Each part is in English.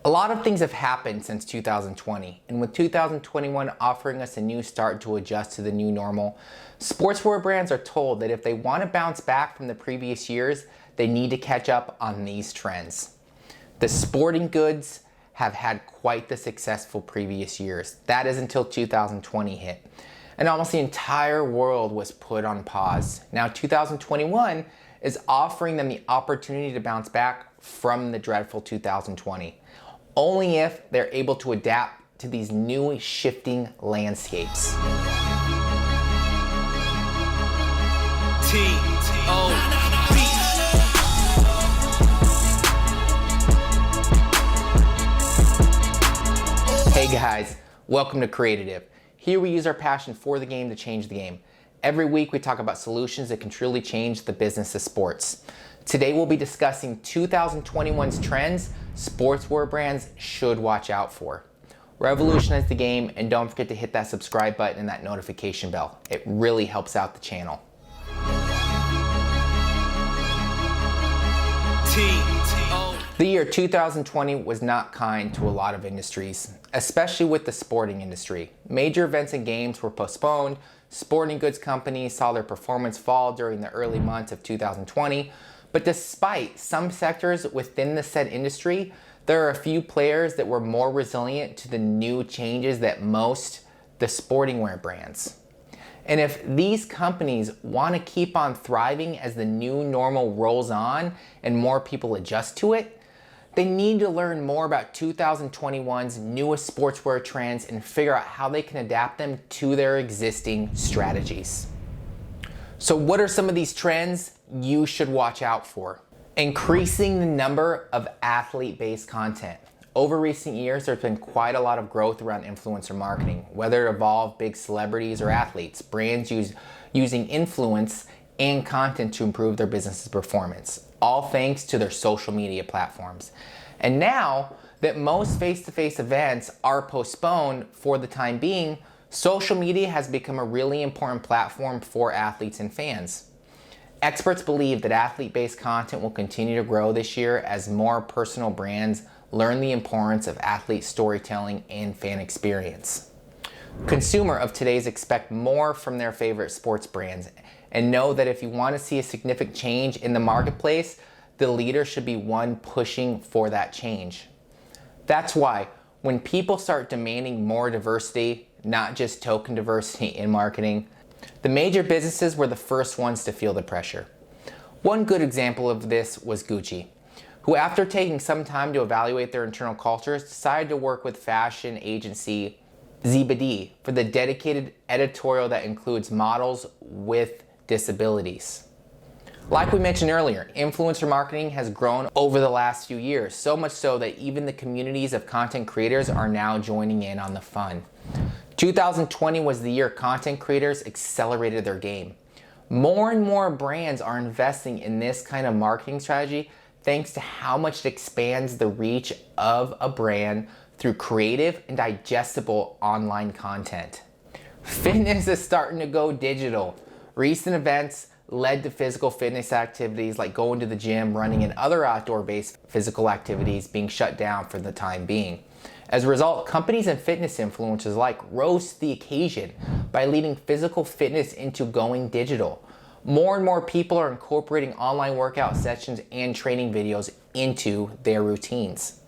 A lot of things have happened since 2020, and with 2021 offering us a new start to adjust to the new normal, sportswear brands are told that if they want to bounce back from the previous years, they need to catch up on these trends. The sporting goods have had quite the successful previous years. That is until 2020 hit, and almost the entire world was put on pause. Now 2021 is offering them the opportunity to bounce back from the dreadful 2020. Only if they're able to adapt to these new shifting landscapes. Hey guys, welcome to Creative. Here we use our passion for the game to change the game. Every week we talk about solutions that can truly change the business of sports. Today we'll be discussing 2021's trends sportswear brands should watch out for. Revolutionize the game, and don't forget to hit that subscribe button and that notification bell. It really helps out the channel. The year 2020 was not kind to a lot of industries, especially with the sporting industry. Major events and games were postponed. Sporting goods companies saw their performance fall during the early months of 2020. But despite some sectors within the said industry, there are a few players that were more resilient to the new changes than most the sporting wear brands. And if these companies want to keep on thriving as the new normal rolls on and more people adjust to it, they need to learn more about 2021's newest sportswear trends and figure out how they can adapt them to their existing strategies. So what are some of these trends you should watch out for? Increasing the number of athlete-based content. Over recent years, there's been quite a lot of growth around influencer marketing, whether it involve big celebrities or athletes. Brands using influence and content to improve their business's performance, all thanks to their social media platforms. And now that most face-to-face events are postponed for the time being, social media has become a really important platform for athletes and fans. Experts believe that athlete-based content will continue to grow this year as more personal brands learn the importance of athlete storytelling and fan experience. Consumer of today's expect more from their favorite sports brands and know that if you want to see a significant change in the marketplace, the leader should be one pushing for that change. That's why when people start demanding more diversity, not just token diversity in marketing, the major businesses were the first ones to feel the pressure. One good example of this was Gucci, who after taking some time to evaluate their internal cultures, decided to work with fashion agency Zebedee for the dedicated editorial that includes models with disabilities. Like we mentioned earlier, influencer marketing has grown over the last few years, so much so that even the communities of content creators are now joining in on the fun. 2020 was the year content creators accelerated their game. More and more brands are investing in this kind of marketing strategy thanks to how much it expands the reach of a brand through creative and digestible online content. Fitness is starting to go digital. Recent events led to physical fitness activities like going to the gym, running, and other outdoor-based physical activities being shut down for the time being. As a result, companies and fitness influencers alike rose to the occasion by leading physical fitness into going digital. More and more people are incorporating online workout sessions and training videos into their routines.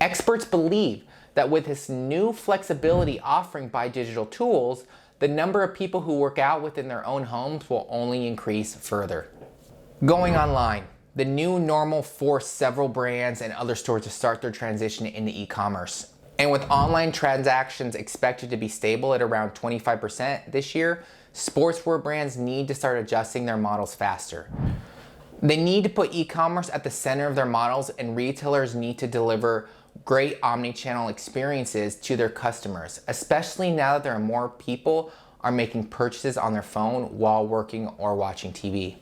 Experts believe that with this new flexibility offering by digital tools, the number of people who work out within their own homes will only increase further. Going online. The new normal forced several brands and other stores to start their transition into e-commerce. And with online transactions expected to be stable at around 25% this year, sportswear brands need to start adjusting their models faster. They need to put e-commerce at the center of their models, and retailers need to deliver great omni-channel experiences to their customers, especially now that there are more people are making purchases on their phone while working or watching TV.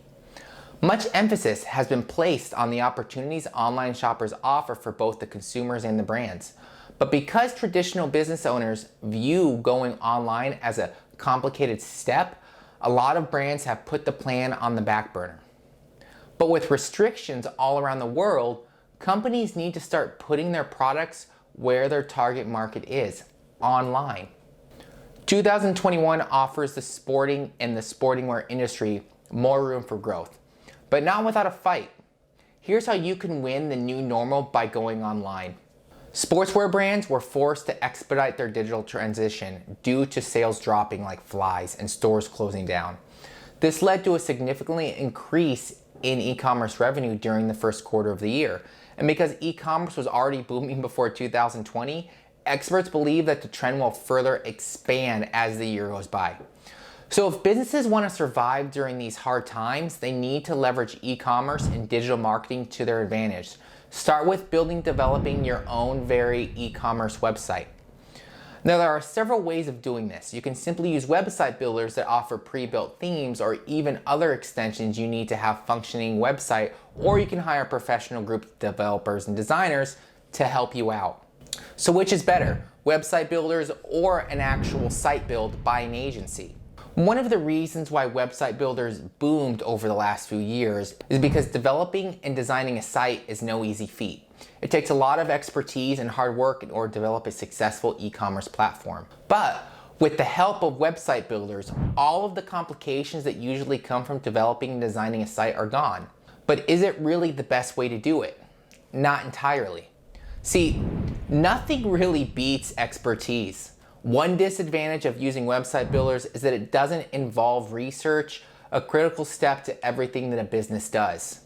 Much emphasis has been placed on the opportunities online shoppers offer for both the consumers and the brands. But because traditional business owners view going online as a complicated step, a lot of brands have put the plan on the back burner. But with restrictions all around the world, companies need to start putting their products where their target market is, online. 2021 offers the sporting and the sporting wear industry more room for growth, but not without a fight. Here's how you can win the new normal by going online. Sportswear brands were forced to expedite their digital transition due to sales dropping like flies and stores closing down. This led to a significant increase in e-commerce revenue during the first quarter of the year. And because e-commerce was already booming before 2020, experts believe that the trend will further expand as the year goes by. So if businesses want to survive during these hard times, they need to leverage e-commerce and digital marketing to their advantage. Start with developing your own very e-commerce website. Now, there are several ways of doing this. You can simply use website builders that offer pre-built themes or even other extensions you need to have functioning website, or you can hire a professional group of developers and designers to help you out. So which is better, website builders or an actual site build by an agency? One of the reasons why website builders boomed over the last few years is because developing and designing a site is no easy feat. It takes a lot of expertise and hard work in order to develop a successful e-commerce platform. But with the help of website builders, all of the complications that usually come from developing and designing a site are gone. But is it really the best way to do it? Not entirely. See, nothing really beats expertise. One disadvantage of using website builders is that it doesn't involve research, a critical step to everything that a business does.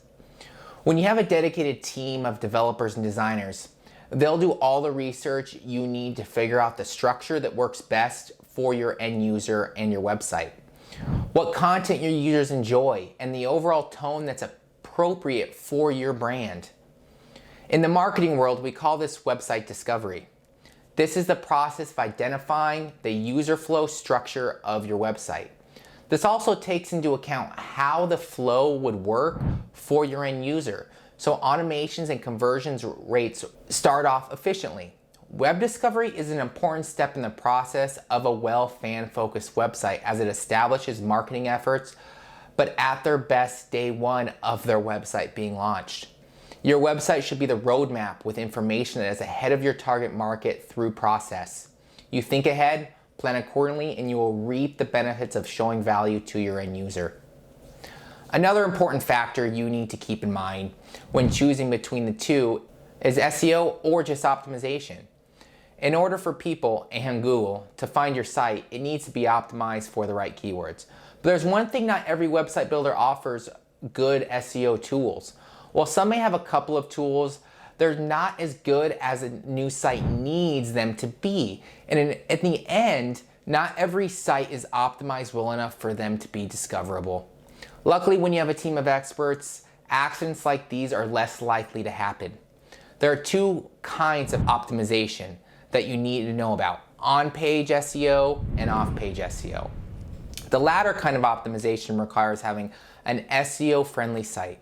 When you have a dedicated team of developers and designers, they'll do all the research you need to figure out the structure that works best for your end user and your website, what content your users enjoy, and the overall tone that's appropriate for your brand. In the marketing world, we call this website discovery. This is the process of identifying the user flow structure of your website. This also takes into account how the flow would work for your end user, so automations and conversions rates start off efficiently. Web discovery is an important step in the process of a well fan-focused website as it establishes marketing efforts, but at their best day one of their website being launched. Your website should be the roadmap with information that is ahead of your target market through process. You think ahead, plan accordingly, and you will reap the benefits of showing value to your end user. Another important factor you need to keep in mind when choosing between the two is SEO or just optimization. In order for people and Google to find your site, it needs to be optimized for the right keywords. But there's one thing not every website builder offers: good SEO tools. While some may have a couple of tools, they're not as good as a new site needs them to be. And in the end, not every site is optimized well enough for them to be discoverable. Luckily, when you have a team of experts, accidents like these are less likely to happen. There are two kinds of optimization that you need to know about: on-page SEO and off-page SEO. The latter kind of optimization requires having an SEO-friendly site.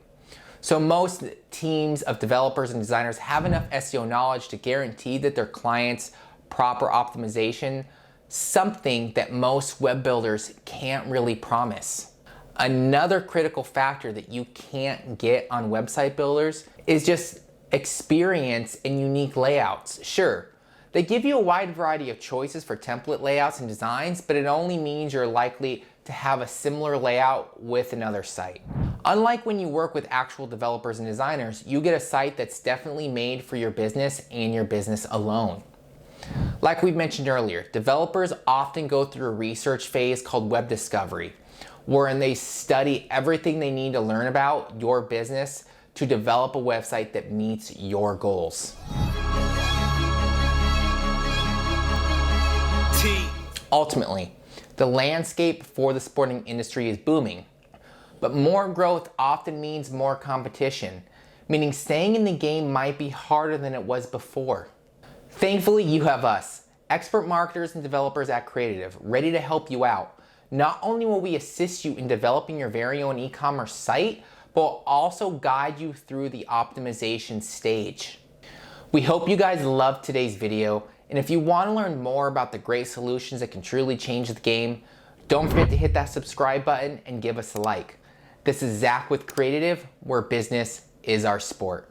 So most teams of developers and designers have enough SEO knowledge to guarantee that their clients' proper optimization, something that most web builders can't really promise. Another critical factor that you can't get on website builders is just experience and unique layouts. Sure, they give you a wide variety of choices for template layouts and designs, but it only means you're likely to have a similar layout with another site. Unlike when you work with actual developers and designers, you get a site that's definitely made for your business and your business alone. Like we mentioned earlier, developers often go through a research phase called web discovery, wherein they study everything they need to learn about your business to develop a website that meets your goals. Ultimately, the landscape for the sporting industry is booming, but more growth often means more competition, meaning staying in the game might be harder than it was before. Thankfully, you have us, expert marketers and developers at Creative, ready to help you out. Not only will we assist you in developing your very own e-commerce site, but we'll also guide you through the optimization stage. We hope you guys loved today's video, and if you want to learn more about the great solutions that can truly change the game, don't forget to hit that subscribe button and give us a like. This is Zach with Creative, where business is our sport.